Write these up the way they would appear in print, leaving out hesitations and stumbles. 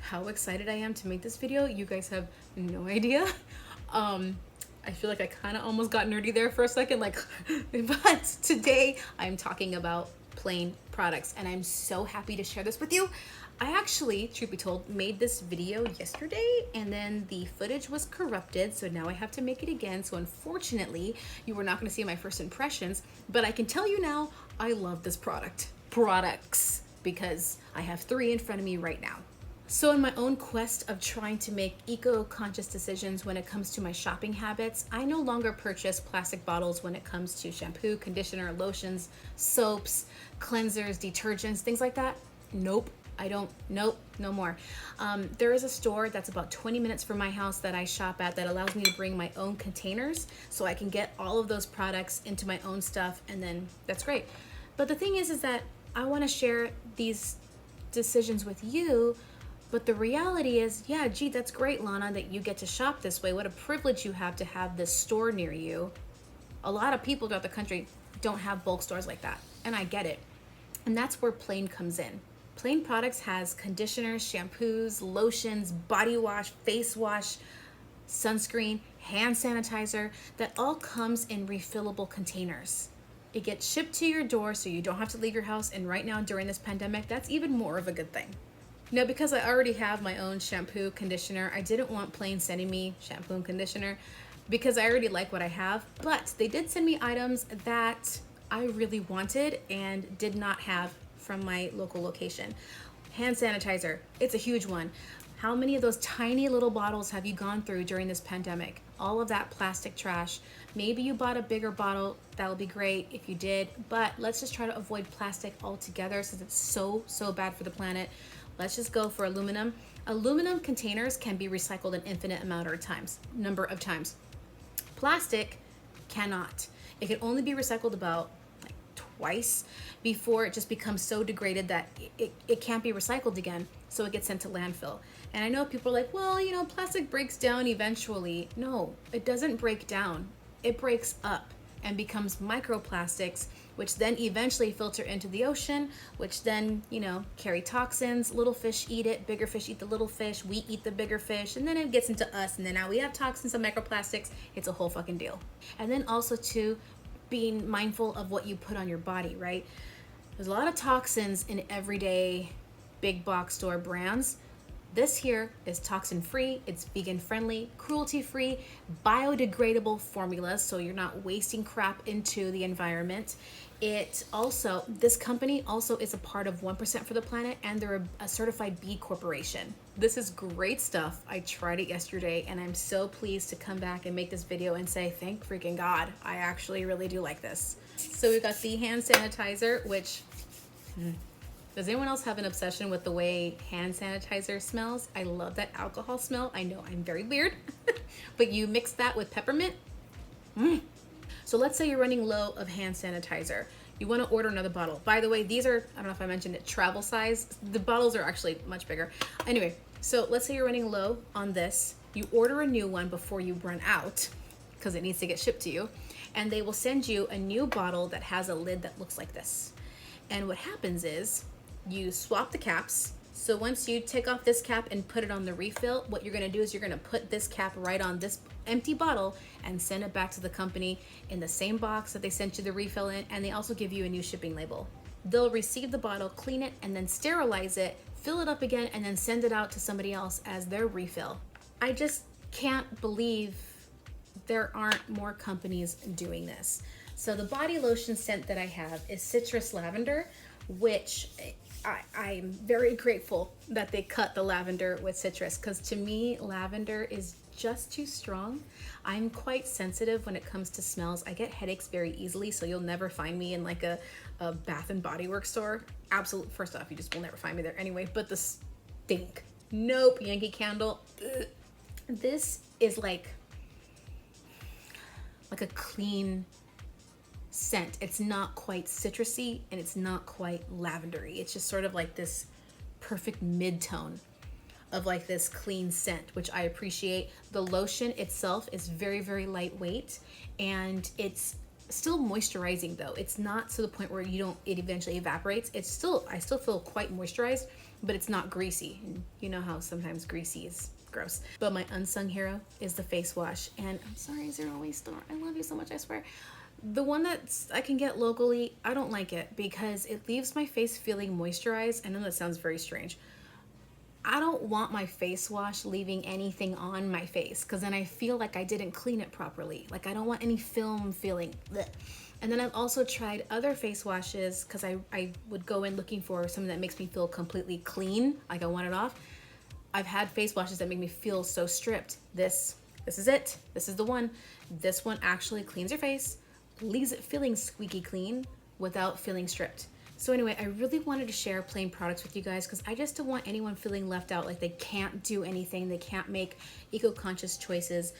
how excited I am to make this video. You guys have no idea. I feel like I kind of almost got nerdy there for a second, like, but today I'm talking about Plaine products and I'm so happy to share this with you. I actually, truth be told, made this video yesterday and then the footage was corrupted, so now I have to make it again. So unfortunately, you were not going to see my first impressions, but I can tell you now, I love this products, because I have 3 in front of me right now. So in my own quest of trying to make eco-conscious decisions when it comes to my shopping habits, I no longer purchase plastic bottles when it comes to shampoo, conditioner, lotions, soaps, cleansers, detergents, things like that. Nope, I don't, nope, no more. There is a store that's about 20 minutes from my house that I shop at that allows me to bring my own containers so I can get all of those products into my own stuff, and then that's great. But the thing is that I want to share these decisions with you. But the reality is, yeah, gee, that's great, Lana, that you get to shop this way. What a privilege you have to have this store near you. A lot of people throughout the country don't have bulk stores like that, and I get it. And that's where Plaine comes in. Plaine Products has conditioners, shampoos, lotions, body wash, face wash, sunscreen, hand sanitizer that all comes in refillable containers. It gets shipped to your door so you don't have to leave your house, and right now during this pandemic, that's even more of a good thing. Now, because I already have my own shampoo, conditioner, I didn't want Plaine sending me shampoo and conditioner because I already like what I have, but they did send me items that I really wanted and did not have from my local location. Hand sanitizer, it's a huge one. How many of those tiny little bottles have you gone through during this pandemic? All of that plastic trash. Maybe you bought a bigger bottle, that would be great if you did, but let's just try to avoid plastic altogether since it's so bad for the planet. Let's just go for aluminum. Aluminum containers can be recycled an infinite number of times. Plastic cannot. It can only be recycled about like twice before it just becomes so degraded that it can't be recycled again, so it gets sent to landfill. And I know people are like, well, you know, plastic breaks down eventually. No, it doesn't break down. It breaks up and becomes microplastics, which then eventually filter into the ocean, which then, you know, carry toxins. Little fish eat it, bigger fish eat the little fish, we eat the bigger fish, and then it gets into us, and then now we have toxins and microplastics. It's a whole fucking deal. And then also too, being mindful of what you put on your body, right? There's a lot of toxins in everyday big box store brands. This here is toxin free, it's vegan friendly, cruelty free, biodegradable formulas, so you're not wasting crap into the environment. This company also is a part of 1% for the Planet, and they're a certified B Corporation. This is great stuff. I tried it yesterday and I'm so pleased to come back and make this video and say, thank freaking God, I actually really do like this. So we've got the hand sanitizer, which, does anyone else have an obsession with the way hand sanitizer smells? I love that alcohol smell. I know I'm very weird, but you mix that with peppermint. So let's say you're running low of hand sanitizer. You want to order another bottle. By the way, these are, I don't know if I mentioned it, travel size. The bottles are actually much bigger. Anyway, so let's say you're running low on this. You order a new one before you run out because it needs to get shipped to you. And they will send you a new bottle that has a lid that looks like this. And what happens is you swap the caps. So once you take off this cap and put it on the refill, what you're gonna do is you're gonna put this cap right on this empty bottle and send it back to the company in the same box that they sent you the refill in, and they also give you a new shipping label. They'll receive the bottle, clean it, and then sterilize it, fill it up again, and then send it out to somebody else as their refill. I just can't believe there aren't more companies doing this. So the body lotion scent that I have is citrus lavender, which I'm very grateful that they cut the lavender with citrus, because to me, lavender is just too strong. I'm quite sensitive when it comes to smells. I get headaches very easily, so you'll never find me in like a Bath and Body Works store. Absolutely, first off, you just will never find me there anyway, but the stink. Nope, Yankee Candle. Ugh. This is like a clean scent. It's not quite citrusy and it's not quite lavendery. It's just sort of like this perfect mid-tone of like this clean scent, which I appreciate. The lotion itself is very lightweight, and it's still moisturizing though. It's not to the point where it eventually evaporates. I still feel quite moisturized, but it's not greasy. And you know how sometimes greasy is gross. But my unsung hero is the face wash. And I'm sorry, Zero Waste Store. I love you so much, I swear. The one that I can get locally, I don't like it because it leaves my face feeling moisturized. I know that sounds very strange. I don't want my face wash leaving anything on my face because then I feel like I didn't clean it properly. Like I don't want any film feeling. Blech. And then I've also tried other face washes because I would go in looking for something that makes me feel completely clean, like I want it off. I've had face washes that make me feel so stripped. This is it. This is the one. This one actually cleans your face, leaves it feeling squeaky clean without feeling stripped. So anyway, I really wanted to share Plaine products with you guys because I just don't want anyone feeling left out, like they can't do anything, they can't make eco-conscious choices.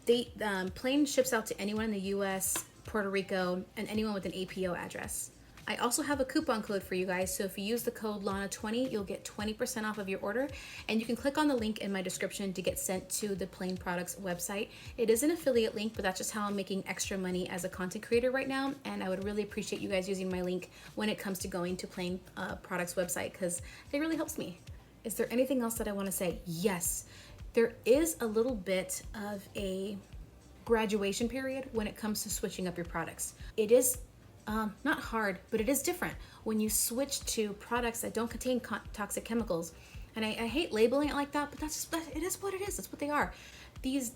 Plaine ships out to anyone in the US, Puerto Rico, and anyone with an APO address. I also have a coupon code for you guys, so if you use the code LANA20, you'll get 20% off of your order, and you can click on the link in my description to get sent to the Plaine Products website. It is an affiliate link, but that's just how I'm making extra money as a content creator right now, and I would really appreciate you guys using my link when it comes to going to Plaine Products website, because it really helps me. Is there anything else that I want to say? Yes, there is a little bit of a graduation period when it comes to switching up your products. It is not hard, but it is different when you switch to products that don't contain toxic chemicals. And I hate labeling it like that, but it is what it is. That's what they are. These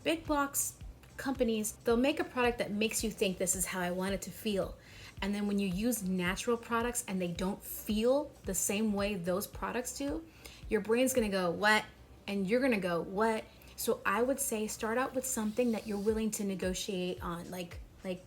big box companies, they'll make a product that makes you think this is how I want it to feel. And then when you use natural products and they don't feel the same way those products do, your brain's gonna go, what? And you're gonna go, what? So I would say start out with something that you're willing to negotiate on, like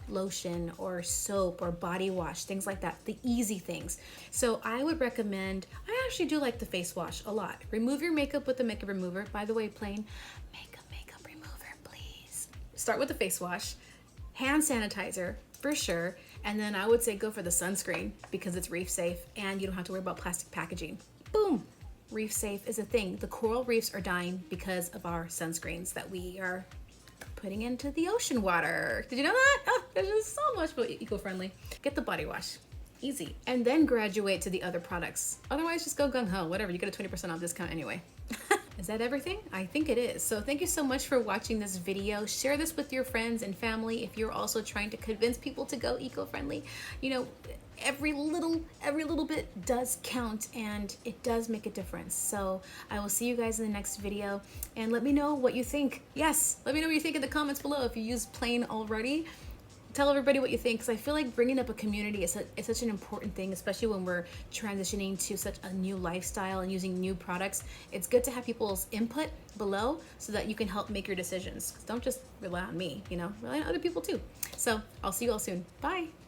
lotion or soap or body wash, things like that, the easy things. So I would recommend, I actually do like the face wash a lot. Remove your makeup with the makeup remover. By the way, Plaine, makeup remover, please. Start with the face wash, hand sanitizer for sure, and then I would say go for the sunscreen because it's reef safe and you don't have to worry about plastic packaging. Boom, reef safe is a thing. The coral reefs are dying because of our sunscreens that we are putting into the ocean water. Did you know that? Oh, there's just so much more eco-friendly. Get the body wash, easy. And then graduate to the other products. Otherwise, just go gung-ho, whatever, you get a 20% off discount anyway. Is that everything? I think it is. So thank you so much for watching this video. Share this with your friends and family if you're also trying to convince people to go eco-friendly. You know, every little bit does count and it does make a difference. So I will see you guys in the next video and let me know what you think. Yes, let me know what you think in the comments below if you use Plaine already. Tell everybody what you think, because I feel like bringing up a community is such an important thing, especially when we're transitioning to such a new lifestyle and using new products. It's good to have people's input below so that you can help make your decisions. Don't just rely on me, you know, rely on other people too. So I'll see you all soon. Bye.